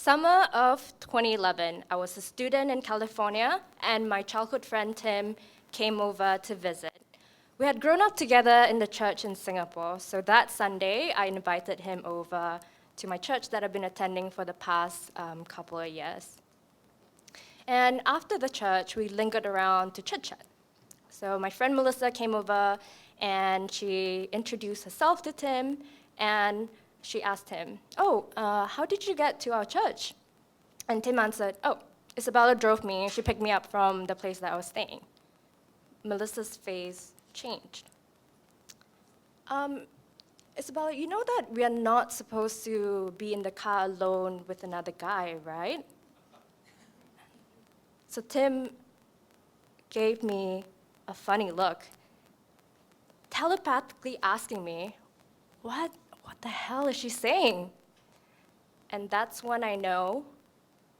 Summer of 2011, I was a student in California, and my childhood friend Tim came over to visit. We had grown up together in the church in Singapore, so that Sunday, I invited him over to my church that I've been attending for the past couple of years. And after the church, we lingered around to chit-chat. So my friend Melissa came over, and she introduced herself to Tim, and she asked him, how did you get to our church? And Tim answered, Isabella drove me. She picked me up from the place that I was staying. Melissa's face changed. Isabella, you know that we are not supposed to be in the car alone with another guy, right? So Tim gave me a funny look, telepathically asking me, what the hell is she saying? And that's when I know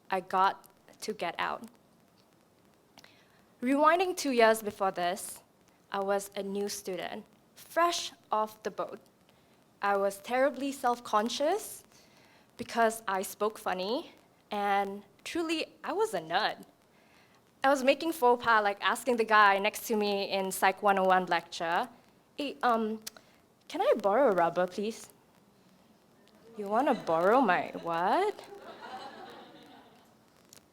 I got to get out. Rewinding 2 years before this, I was a new student, fresh off the boat. I was terribly self-conscious because I spoke funny, and truly, I was a nerd. I was making faux pas, like asking the guy next to me in Psych 101 lecture, hey, can I borrow a rubber, please? You want to borrow my what?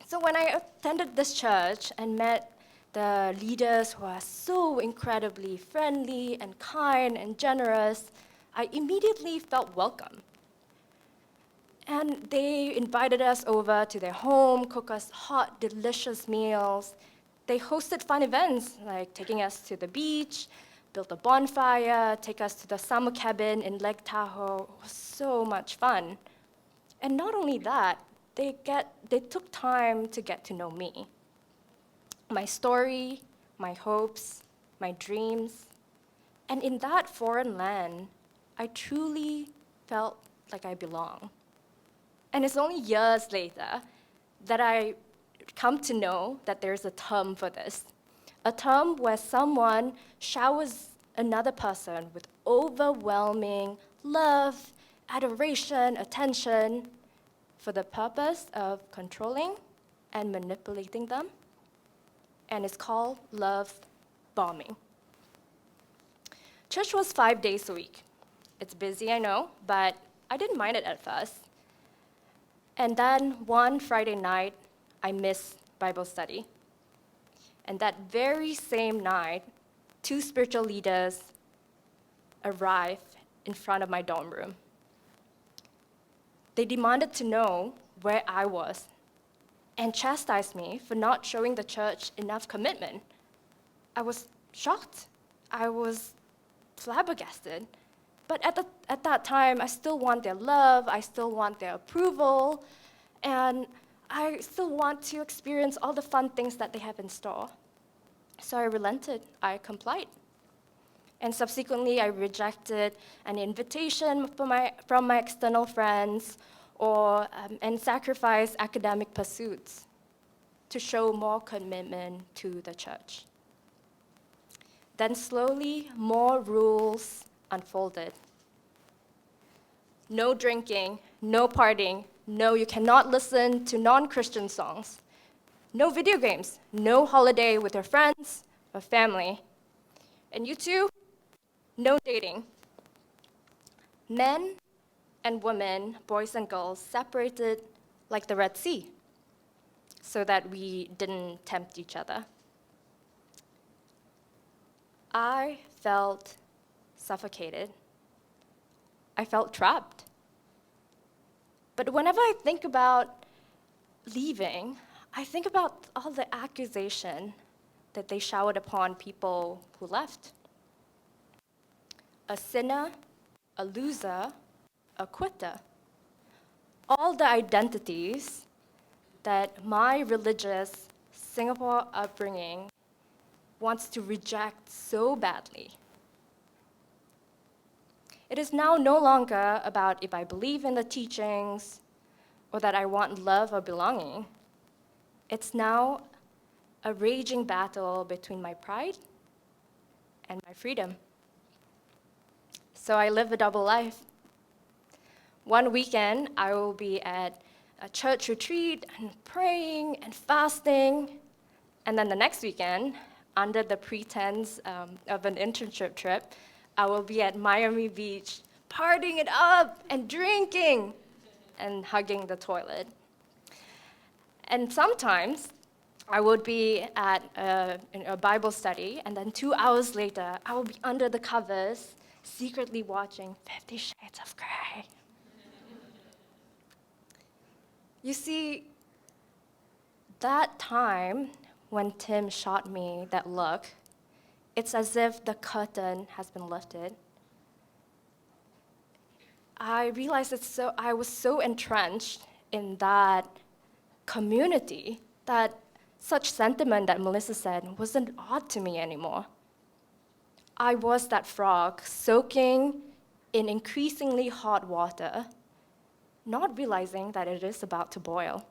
So when I attended this church and met the leaders who are so incredibly friendly and kind and generous, I immediately felt welcome. And they invited us over to their home, cook us hot, delicious meals. They hosted fun events, like taking us to the beach, built a bonfire, take us to the summer cabin in Lake Tahoe. It was so much fun. And not only that, they took time to get to know me. My story, my hopes, my dreams. And in that foreign land, I truly felt like I belong. And it's only years later that I come to know that there's a term for this. A term where someone showers another person with overwhelming love, adoration, attention, for the purpose of controlling and manipulating them. And it's called love bombing. Church was 5 days a week. It's busy, I know, but I didn't mind it at first. And then one Friday night, I missed Bible study. And that very same night, 2 spiritual leaders arrived in front of my dorm room. They demanded to know where I was and chastised me for not showing the church enough commitment. I was shocked. I was flabbergasted. But at that time, I still want their love, I still want their approval, and I still want to experience all the fun things that they have in store. So I relented, I complied. And subsequently, I rejected an invitation from my external friends and sacrificed academic pursuits to show more commitment to the church. Then slowly, more rules unfolded. No drinking, no partying, no, you cannot listen to non-Christian songs. No video games, no holiday with your friends or family. And you too, no dating. Men and women, boys and girls, separated like the Red Sea so that we didn't tempt each other. I felt suffocated. I felt trapped. But whenever I think about leaving, I think about all the accusation that they showered upon people who left. A sinner, a loser, a quitter. All the identities that my religious Singapore upbringing wants to reject so badly. It is now no longer about if I believe in the teachings or that I want love or belonging. It's now a raging battle between my pride and my freedom. So I live a double life. One weekend, I will be at a church retreat and praying and fasting. And then the next weekend, under the pretense of an internship trip, I will be at Miami Beach, partying it up and drinking and hugging the toilet. And sometimes I would be at a Bible study, and then 2 hours later, I will be under the covers, secretly watching 50 Shades of Grey. You see, that time when Tim shot me that look, it's as if the curtain has been lifted. I realized I was so entrenched in that community that such sentiment that Melissa said wasn't odd to me anymore. I was that frog soaking in increasingly hot water, not realizing that it is about to boil.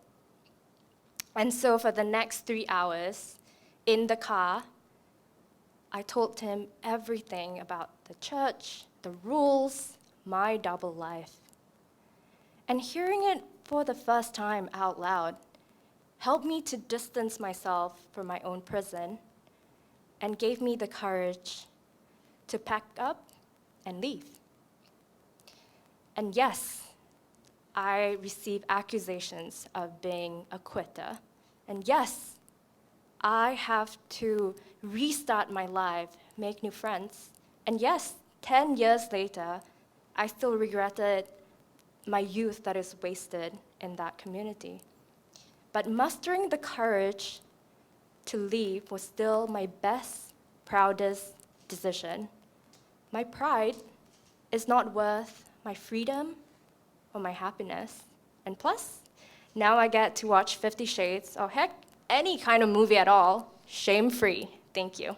And so for the next 3 hours in the car, I told Tim everything about the church, the rules, my double life. And hearing it for the first time out loud helped me to distance myself from my own prison and gave me the courage to pack up and leave. And yes, I received accusations of being a quitter. And yes, I have to restart my life, make new friends. And yes, 10 years later, I still regretted my youth that is wasted in that community. But mustering the courage to leave was still my best, proudest decision. My pride is not worth my freedom or my happiness. And plus, now I get to watch 50 Shades, or heck, any kind of movie at all, shame-free. Thank you.